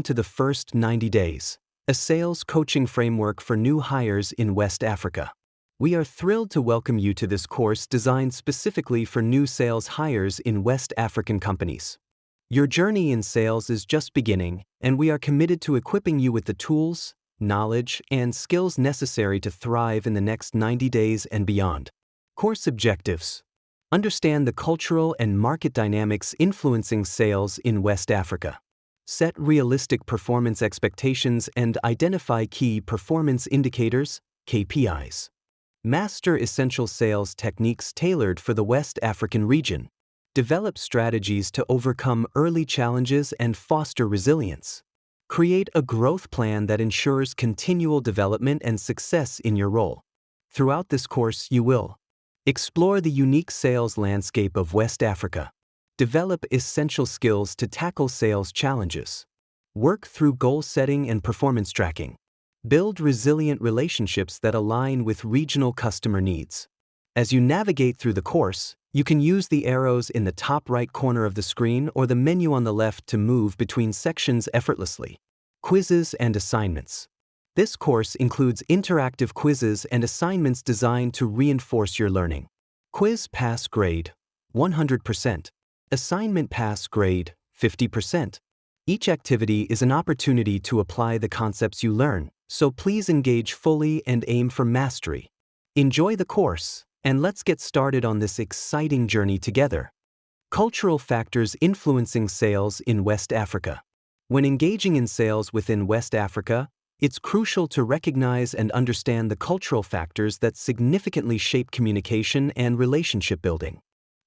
To the first 90 days, a sales coaching framework for new hires in West Africa. We are thrilled to welcome you to this course designed specifically for new sales hires in West African companies. Your journey in sales is just beginning, and we are committed to equipping you with the tools, knowledge, and skills necessary to thrive in the next 90 days and beyond. Course objectives: understand the cultural and market dynamics influencing sales in West Africa. Set realistic performance expectations and identify key performance indicators, KPIs. Master essential sales techniques tailored for the West African region. Develop strategies to overcome early challenges and foster resilience. Create a growth plan that ensures continual development and success in your role. Throughout this course, you will explore the unique sales landscape of West Africa. Develop essential skills to tackle sales challenges. Work through goal setting and performance tracking. Build resilient relationships that align with regional customer needs. As you navigate through the course, you can use the arrows in the top right corner of the screen or the menu on the left to move between sections effortlessly. Quizzes and assignments. This course includes interactive quizzes and assignments designed to reinforce your learning. Quiz pass grade, 100%. Assignment pass grade, 50%. Each activity is an opportunity to apply the concepts you learn, so please engage fully and aim for mastery. Enjoy the course, and let's get started on this exciting journey together. Cultural factors influencing sales in West Africa. When engaging in sales within West Africa, it's crucial to recognize and understand the cultural factors that significantly shape communication and relationship building.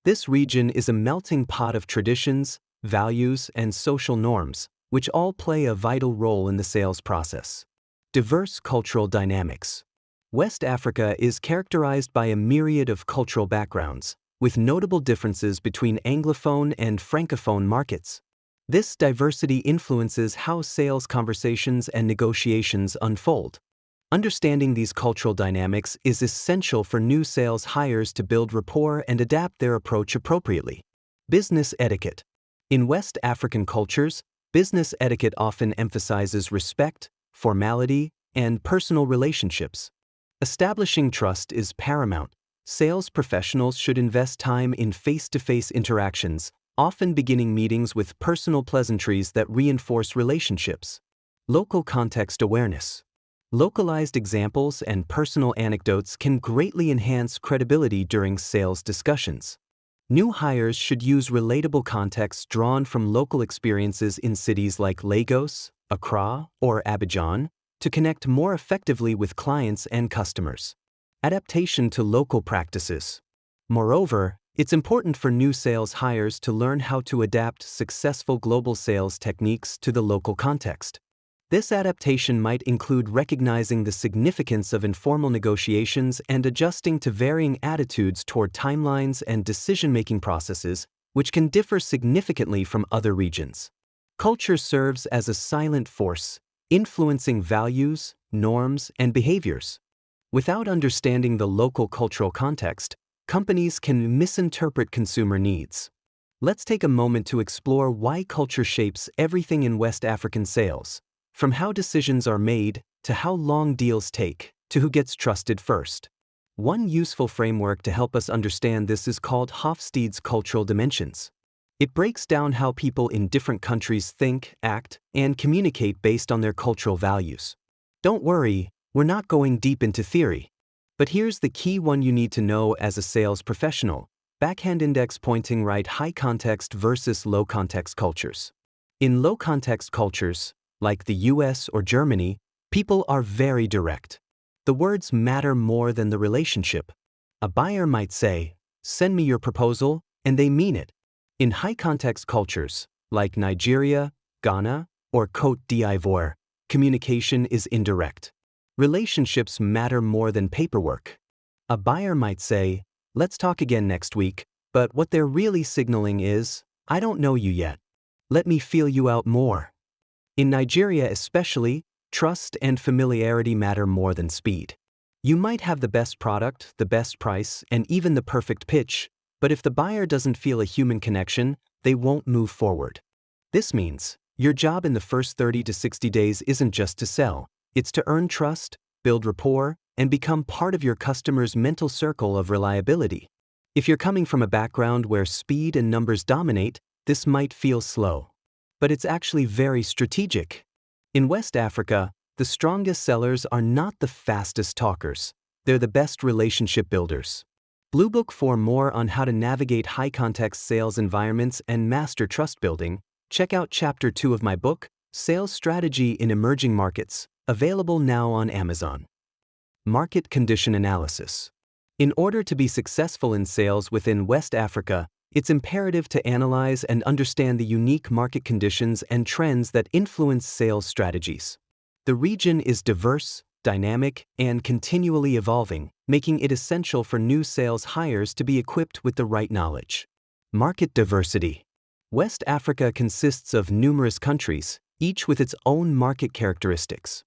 This region is a melting pot of traditions, values, and social norms, which all play a vital role in the sales process. Diverse cultural dynamics. West Africa is characterized by a myriad of cultural backgrounds, with notable differences between Anglophone and Francophone markets. This diversity influences how sales conversations and negotiations unfold. Understanding these cultural dynamics is essential for new sales hires to build rapport and adapt their approach appropriately. Business etiquette. In West African cultures, business etiquette often emphasizes respect, formality, and personal relationships. Establishing trust is paramount. Sales professionals should invest time in face-to-face interactions, often beginning meetings with personal pleasantries that reinforce relationships. Local context awareness. Localized examples and personal anecdotes can greatly enhance credibility during sales discussions. New hires should use relatable contexts drawn from local experiences in cities like Lagos, Accra, or Abidjan to connect more effectively with clients and customers. Adaptation to local practices. Moreover, it's important for new sales hires to learn how to adapt successful global sales techniques to the local context. This adaptation might include recognizing the significance of informal negotiations and adjusting to varying attitudes toward timelines and decision-making processes, which can differ significantly from other regions. Culture serves as a silent force, influencing values, norms, and behaviors. Without understanding the local cultural context, companies can misinterpret consumer needs. Let's take a moment to explore why culture shapes everything in West African sales. From how decisions are made, to how long deals take, to who gets trusted first. One useful framework to help us understand this is called Hofstede's Cultural Dimensions. It breaks down how people in different countries think, act, and communicate based on their cultural values. Don't worry, we're not going deep into theory. But here's the key one you need to know as a sales professional. Backhand index pointing right: high context versus low context cultures. In low context cultures, like the US or Germany, people are very direct. The words matter more than the relationship. A buyer might say, "Send me your proposal," and they mean it. In high-context cultures, like Nigeria, Ghana, or Côte d'Ivoire, communication is indirect. Relationships matter more than paperwork. A buyer might say, "Let's talk again next week," but what they're really signaling is, "I don't know you yet. Let me feel you out more." In Nigeria especially, trust and familiarity matter more than speed. You might have the best product, the best price, and even the perfect pitch, but if the buyer doesn't feel a human connection, they won't move forward. This means, Your job in the first 30 to 60 days isn't just to sell, it's to earn trust, build rapport, and become part of your customer's mental circle of reliability. If you're coming from a background where speed and numbers dominate, this might feel slow. But it's actually very strategic. In West Africa, the strongest sellers are not the fastest talkers. They're the best relationship builders. Bluebook for more on how to navigate high-context sales environments and master trust building. Check out Chapter 2 of my book, Sales Strategy in Emerging Markets, available now on Amazon. Market Condition Analysis. In order to be successful in sales within West Africa, it's imperative to analyze and understand the unique market conditions and trends that influence sales strategies. The region is diverse, dynamic, and continually evolving, making it essential for new sales hires to be equipped with the right knowledge. Market diversity. West Africa consists of numerous countries, each with its own market characteristics.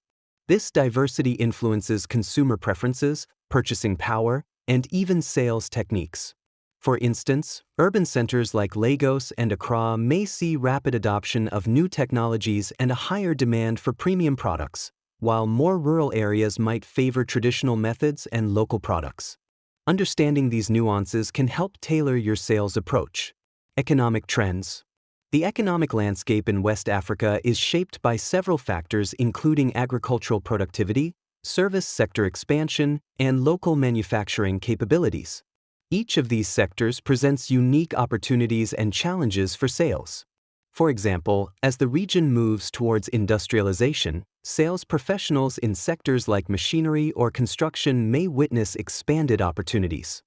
This diversity influences consumer preferences, purchasing power, and even sales techniques. For instance, urban centers like Lagos and Accra may see rapid adoption of new technologies and a higher demand for premium products, while more rural areas might favor traditional methods and local products. Understanding these nuances can help tailor your sales approach. Economic trends. The economic landscape in West Africa is shaped by several factors including agricultural productivity, service sector expansion, and local manufacturing capabilities. Each of these sectors presents unique opportunities and challenges for sales. For example, as the region moves towards industrialization, sales professionals in sectors like machinery or construction may witness expanded opportunities.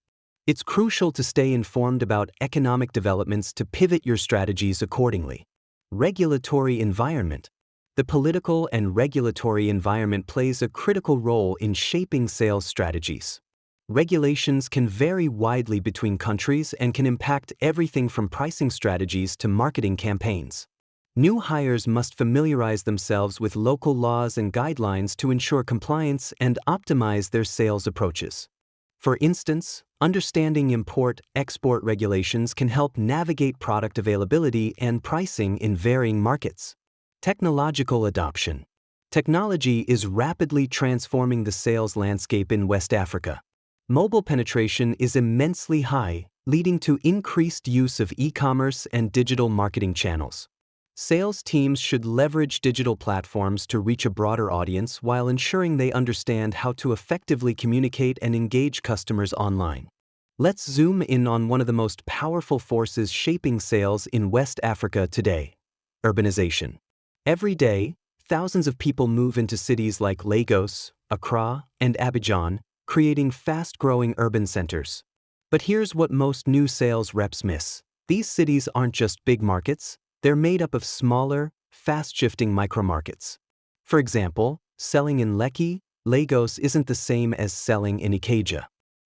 It's crucial to stay informed about economic developments to pivot your strategies accordingly. Regulatory environment. The political and regulatory environment plays a critical role in shaping sales strategies. Regulations can vary widely between countries and can impact everything from pricing strategies to marketing campaigns. New hires must familiarize themselves with local laws and guidelines to ensure compliance and optimize their sales approaches. For instance, understanding import-export regulations can help navigate product availability and pricing in varying markets. Technological adoption. Technology is rapidly transforming the sales landscape in West Africa. Mobile penetration is immensely high, leading to increased use of e-commerce and digital marketing channels. Sales teams should leverage digital platforms to reach a broader audience while ensuring they understand how to effectively communicate and engage customers online. Let's zoom in on one of the most powerful forces shaping sales in West Africa today: urbanization. Every day, thousands of people move into cities like Lagos, Accra, and Abidjan, creating fast-growing urban centers. But here's what most new sales reps miss. These cities aren't just big markets, they're made up of smaller, fast-shifting micro-markets. For example, selling in Lekki, Lagos isn't the same as selling in Ikeja.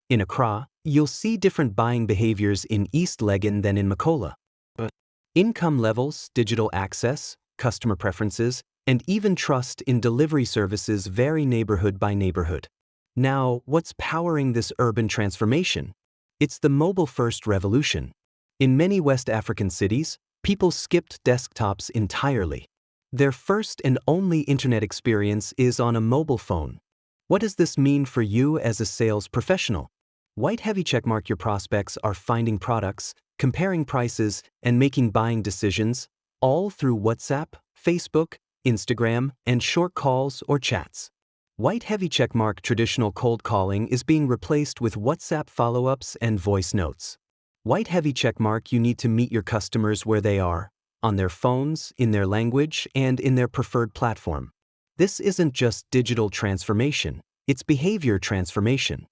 In Accra, you'll see different buying behaviors in East Legon than in Makola. But income levels, digital access, customer preferences, and even trust in delivery services vary neighborhood by neighborhood. Now, what's powering this urban transformation? It's the mobile-first revolution. In many West African cities, people skipped desktops entirely. Their first and only internet experience is on a mobile phone. What does this mean for you as a sales professional? White heavy checkmark your prospects are finding products, comparing prices, and making buying decisions, all through WhatsApp, Facebook, Instagram, and short calls or chats. White heavy checkmark traditional cold calling is being replaced with WhatsApp follow-ups and voice notes. White heavy checkmark you need to meet your customers where they are, on their phones, in their language, and in their preferred platform. This isn't just digital transformation, it's behavior transformation.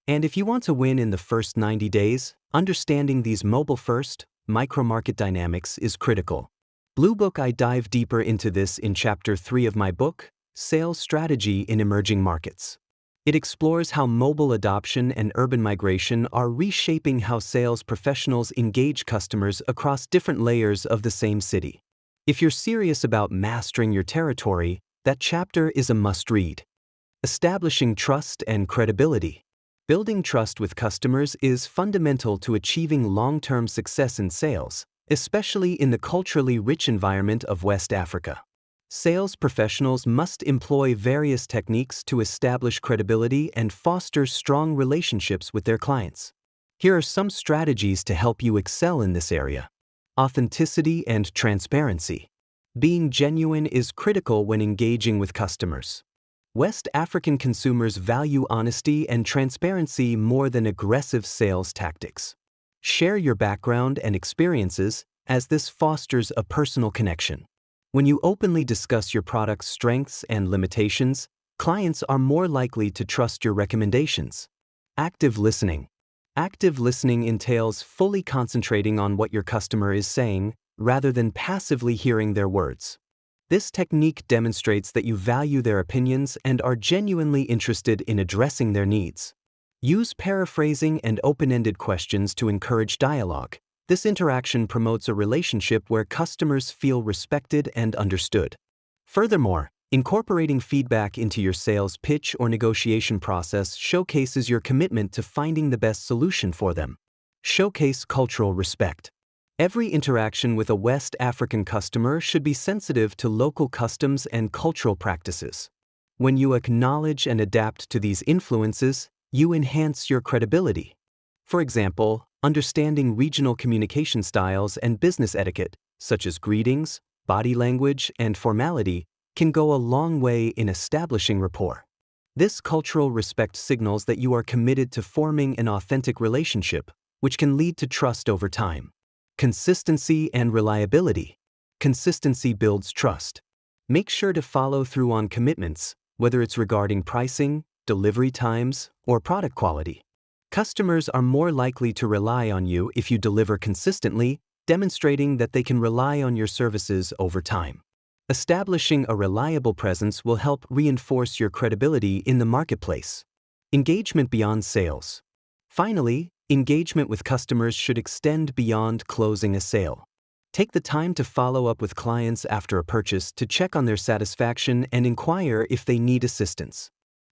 And if you want to win in the first 90 days, understanding these mobile-first, micro-market dynamics is critical. Bluebook I dive deeper into this in Chapter 3 of my book, Sales Strategy in Emerging Markets. It explores how mobile adoption and urban migration are reshaping how sales professionals engage customers across different layers of the same city. If you're serious about mastering your territory, that chapter is a must-read. Establishing trust and credibility. Building trust with customers is fundamental to achieving long-term success in sales, especially in the culturally rich environment of West Africa. Sales professionals must employ various techniques to establish credibility and foster strong relationships with their clients. Here are some strategies to help you excel in this area. Authenticity and transparency. Being genuine is critical when engaging with customers. West African consumers value honesty and transparency more than aggressive sales tactics. Share your background and experiences, as this fosters a personal connection. When you openly discuss your product's strengths and limitations, clients are more likely to trust your recommendations. Active listening. Active listening entails fully concentrating on what your customer is saying, rather than passively hearing their words. This technique demonstrates that you value their opinions and are genuinely interested in addressing their needs. Use paraphrasing and open-ended questions to encourage dialogue. This interaction promotes a relationship where customers feel respected and understood. Furthermore, incorporating feedback into your sales pitch or negotiation process showcases your commitment to finding the best solution for them. Showcase cultural respect. Every interaction with a West African customer should be sensitive to local customs and cultural practices. When you acknowledge and adapt to these influences, you enhance your credibility. For example, understanding regional communication styles and business etiquette, such as greetings, body language, and formality, can go a long way in establishing rapport. This cultural respect signals that you are committed to forming an authentic relationship, which can lead to trust over time. Consistency and reliability. Consistency builds trust. Make sure to follow through on commitments, whether it's regarding pricing, delivery times, or product quality. Customers are more likely to rely on you if you deliver consistently, demonstrating that they can rely on your services over time. Establishing a reliable presence will help reinforce your credibility in the marketplace. Engagement beyond sales. Finally, engagement with customers should extend beyond closing a sale. Take the time to follow up with clients after a purchase to check on their satisfaction and inquire if they need assistance.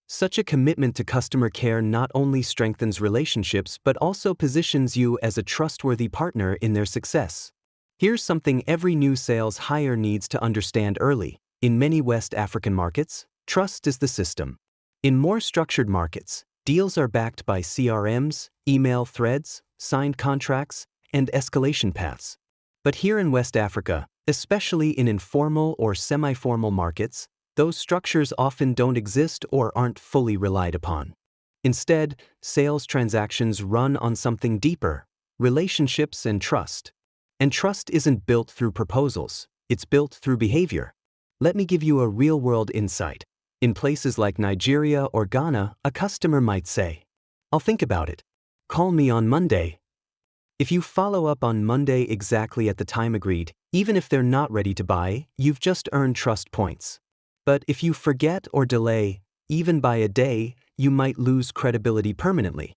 Such a commitment to customer care not only strengthens relationships but also positions you as a trustworthy partner in their success. Here's something every new sales hire needs to understand early. In many West African markets, trust is the system. In more structured markets, deals are backed by CRMs, email threads, signed contracts, and escalation paths. But here in West Africa, especially in informal or semi-formal markets, those structures often don't exist or aren't fully relied upon. Instead, sales transactions run on something deeper: relationships and trust. And trust isn't built through proposals, it's built through behavior. Let me give you a real-world insight. In places like Nigeria or Ghana, a customer might say, "I'll think about it. Call me on Monday." If you follow up on Monday exactly at the time agreed, even if they're not ready to buy, you've just earned trust points. But if you forget or delay, even by a day, you might lose credibility permanently.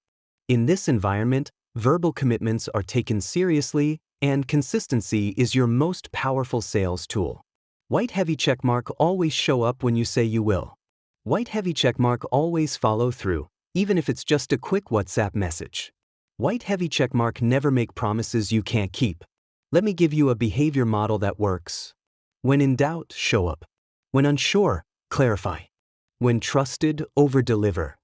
In this environment, verbal commitments are taken seriously, and consistency is your most powerful sales tool. White heavy checkmark: always show up when you say you will. White heavy checkmark: always follow through, even if it's just a quick WhatsApp message. White heavy checkmark: never make promises you can't keep. Let me give you a behavior model that works. When in doubt, show up. When unsure, clarify. When trusted, over-deliver.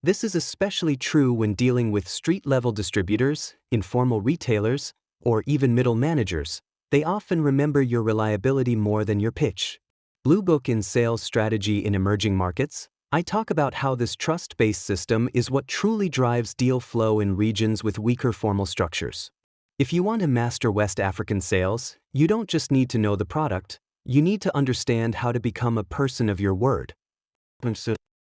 This is especially true when dealing with street-level distributors, informal retailers, or even middle managers. They often remember your reliability more than your pitch. Blue Book in Sales Strategy in Emerging Markets. I talk about how this trust-based system is what truly drives deal flow in regions with weaker formal structures. If you want to master West African sales, you don't just need to know the product, you need to understand how to become a person of your word.